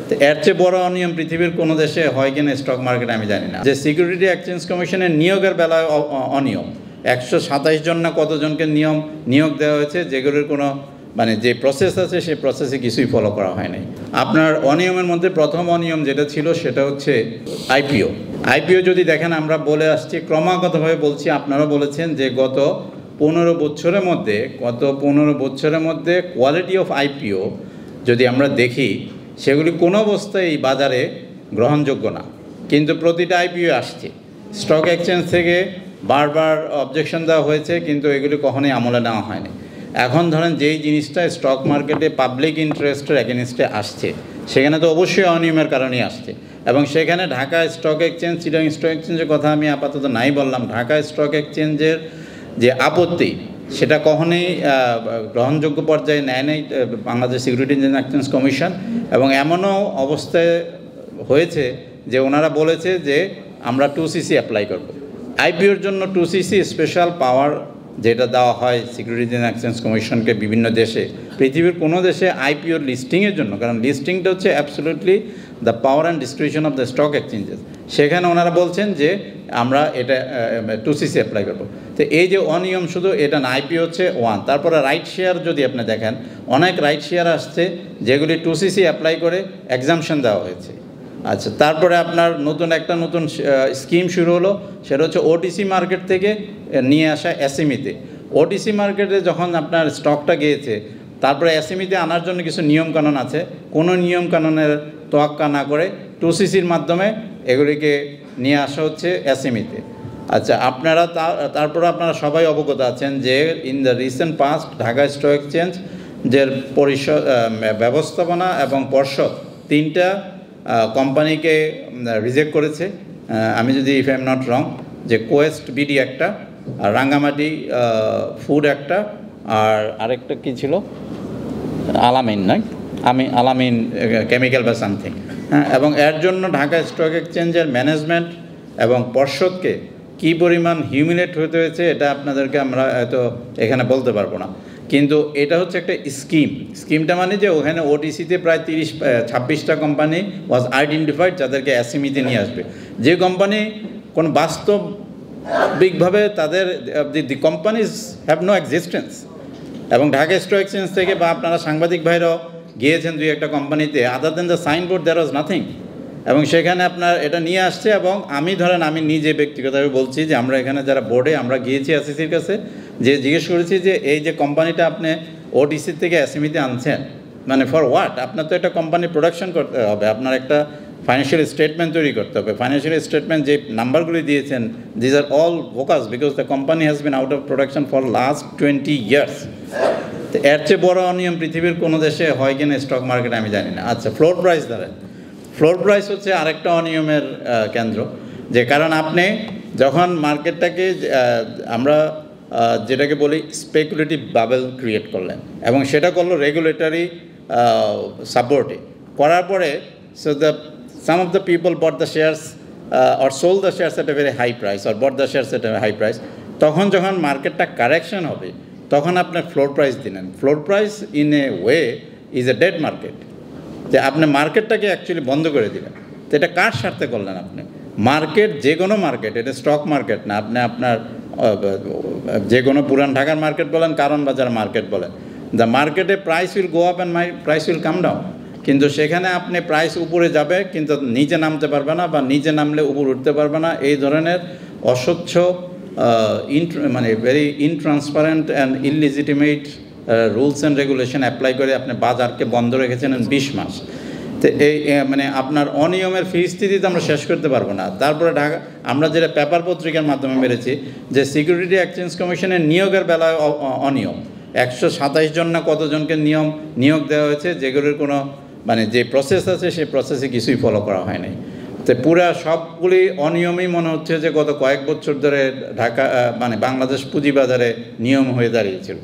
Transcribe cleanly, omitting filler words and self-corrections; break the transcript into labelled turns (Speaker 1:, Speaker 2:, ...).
Speaker 1: তো এর চেয়ে বড় অনিয়ম পৃথিবীর কোনো দেশে হয় কিনা স্টক মার্কেটে আমি জানি না। যে সিকিউরিটি এক্সচেঞ্জ কমিশনের নিয়োগের বেলায় অনিয়ম, 127 জন না কতজনকে নিয়োগ দেওয়া হয়েছে, যেগুলোর কোনো যে প্রসেস আছে সেই প্রসেসে কিছুই ফলো করা হয় নাই। আপনার অনিয়মের মধ্যে প্রথম অনিয়ম যেটা ছিল সেটা হচ্ছে আইপিও যদি দেখেন, আমরা বলে আসছি ক্রমাগতভাবে বলছি, আপনারা বলেছেন যে গত 15 বছরের মধ্যে কোয়ালিটি অফ আইপিও যদি আমরা দেখি, সেগুলি কোনো অবস্থায় এই বাজারে গ্রহণযোগ্য না। কিন্তু প্রতিটা আইপিও আসছে, স্টক এক্সচেঞ্জ থেকে বারবার অবজেকশন দেওয়া হয়েছে, কিন্তু এগুলি কখনোই আমলে নেওয়া হয়নি। এখন ধরেন যেই জিনিসটা স্টক মার্কেটে পাবলিক ইন্টারেস্টের এগেনস্টে আসছে, সেখানে তো অবশ্যই অনিয়মের কারণেই আসছে। এবং সেখানে Dhaka stock exchange, Chittagong stock এক্সচেঞ্জের কথা আমি আপাতত নাই বললাম, ঢাকা স্টক এক্সচেঞ্জের যে আপত্তি সেটা কখনোই গ্রহণযোগ্য পর্যায়ে নেয় নাই বাংলাদেশ সিকিউরিটি এক্সচেঞ্জ কমিশন। এবং এমনও অবস্থায় হয়েছে যে ওনারা বলেছে যে আমরা 2CC অ্যাপ্লাই করব। আইপিওর জন্য 2CC স্পেশাল পাওয়ার যেটা দেওয়া হয় সিকিউরিটি এক্সচেঞ্জ কমিশনকে বিভিন্ন দেশে, পৃথিবীর কোনো দেশে আইপিওর লিস্টিংয়ের জন্য, কারণ লিস্টিংটা হচ্ছে absolutely the power and distribution of the stock exchanges, সেখানে ওনারা বলছেন যে আমরা এটা 2CC অ্যাপ্লাই করবো। তো এই যে অনিয়ম শুধু এটা না, আইপিও হচ্ছে ওয়ান। তারপরে রাইট শেয়ার যদি আপনি দেখেন, অনেক রাইট শেয়ার আসছে যেগুলি 2CC অ্যাপ্লাই করে এক্সামশন দেওয়া হয়েছে। আচ্ছা, তারপরে আপনার নতুন স্কিম শুরু হলো, সেটা হচ্ছে ওটিসি মার্কেট থেকে নিয়ে আসা এসএমইতে। ওটিসি মার্কেটে যখন আপনার স্টকটা গিয়েছে, তারপরে এসএমইতে আনার জন্য কিছু নিয়মকানুন আছে, কোনো নিয়মকানুনের তোয়াক্কা না করে 2CCর মাধ্যমে এগুলিকে নিয়ে আসা হচ্ছে এসএমইতে। আচ্ছা, তারপরে আপনারা সবাই অবগত আছেন যে in the recent past Dhaka stock exchange ব্যবস্থাপনা এবং পর্ষদ 3টা কোম্পানিকে রিজেক্ট করেছে। আমি যদি if I am not wrong, যে কোয়েস্ট বিডি একটা, আর রাঙ্গামাটি ফুড একটা, আর আরেকটা কি ছিল, আলামিন নয়, আলামিন কেমিক্যাল বা সামথিং। হ্যাঁ, এবং এর জন্য ঢাকা স্টক এক্সচেঞ্জের ম্যানেজমেন্ট এবং পর্ষদকে কী পরিমাণ হিউমিলেট হতে হয়েছে এটা আপনাদেরকে আমরা হয়তো এখানে বলতে পারবো না। কিন্তু এটা হচ্ছে একটা স্কিমটা মানে যে ওখানে ওটিসিতে প্রায় 26টা কোম্পানি ওয়াজ আইডেন্টিফাইড যাদেরকে এসএমইতে নিয়ে আসবে। যে কোম্পানি কোন বাস্তবিকভাবে তাদের দি কোম্পানিজ হ্যাভ নো এক্সিস্টেন্স। এবং ঢাকা স্টক এক্সচেঞ্জ থেকে বা আপনারা সাংবাদিক ভাইরাও গিয়েছেন 2-1টা কোম্পানিতে, other then the signboard there was nothing. এবং সেখানে আপনার এটা নিয়ে আসছে। এবং আমি নিজে ব্যক্তিগতভাবে বলছি যে আমরা এখানে যারা বোর্ডে আমরা গিয়েছি এসএসসির কাছে, যে জিজ্ঞেস করেছি যে এই যে কোম্পানিটা আপনি ওটিসি থেকে এসএমইতে আনছেন, মানে ফর হোয়াট? আপনার তো একটা কোম্পানি প্রোডাকশন করতে হবে, আপনার একটা ফাইন্যান্সিয়াল স্টেটমেন্ট তৈরি করতে হবে। ফাইন্যান্সিয়াল স্টেটমেন্ট যে নাম্বারগুলি দিয়েছেন, these are all bogus because the company has been out of production for last 20 years. তো এর চেয়ে বড় অনিয়ম পৃথিবীর কোনো দেশে হয় কিনা স্টক মার্কেটে আমি জানি না। আচ্ছা, ফ্লোর প্রাইস ধরেন, ফ্লোর প্রাইস হচ্ছে আরেকটা অনিয়মের কেন্দ্র। যে কারণ আপনি যখন মার্কেটটাকে আমরা যেটাকে বলি স্পেকুলেটিভ বাবেল ক্রিয়েট করলেন, এবং সেটা করলো রেগুলেটরি সাপোর্টে করার পরে, so some of the people bought the shares or sold the shares at a very high price or bought the shares at a high price, তখন যখন মার্কেটটা কারেকশন হবে তখন আপনার ফ্লোর প্রাইস দিলেন। Floor price in a way is a dead market, যে আপনি মার্কেটটাকে actually বন্ধ করে দিলেন। তো এটা কার স্বার্থে করলেন আপনি? মার্কেট, যে কোনো মার্কেট, এটা স্টক মার্কেট না, আপনি আপনার যে কোনো পুরান ঢাকার মার্কেট বলেন, কারণ বাজার মার্কেট বলেন, দ্য মার্কেটে price will go up and price will come down. কিন্তু সেখানে আপনি প্রাইস উপরে যাবে কিন্তু নিচে নামতে পারবে না, বা নিচে নামলে উপরে উঠতে পারবে না। এই ধরনের অস্বচ্ছ very intransparent and illegitimate rules and regulation apply করে আপনি বাজারকে বন্ধ রেখেছেন 20 মাস। তো এই আপনার অনিয়মের ফিরিস্তিতি তো আমরা শেষ করতে পারবো না। তারপরে আমরা যেটা পেপার পত্রিকার মাধ্যমে মেরেছি যে সিকিউরিটি এক্সচেঞ্জ কমিশনের নিয়োগের বেলায় অনিয়ম, 127 জন না কতজনকে নিয়োগ দেওয়া হয়েছে, যেগুলোর কোনো যে প্রসেস আছে সেই প্রসেসে কিছুই ফলো করা হয় নাই। তো পুরা সবগুলি অনিয়মই মনে হচ্ছে যে গত কয়েক বছর ধরে ঢাকা বাংলাদেশ পুঁজিবাজারে নিয়ম হয়ে দাঁড়িয়েছিল।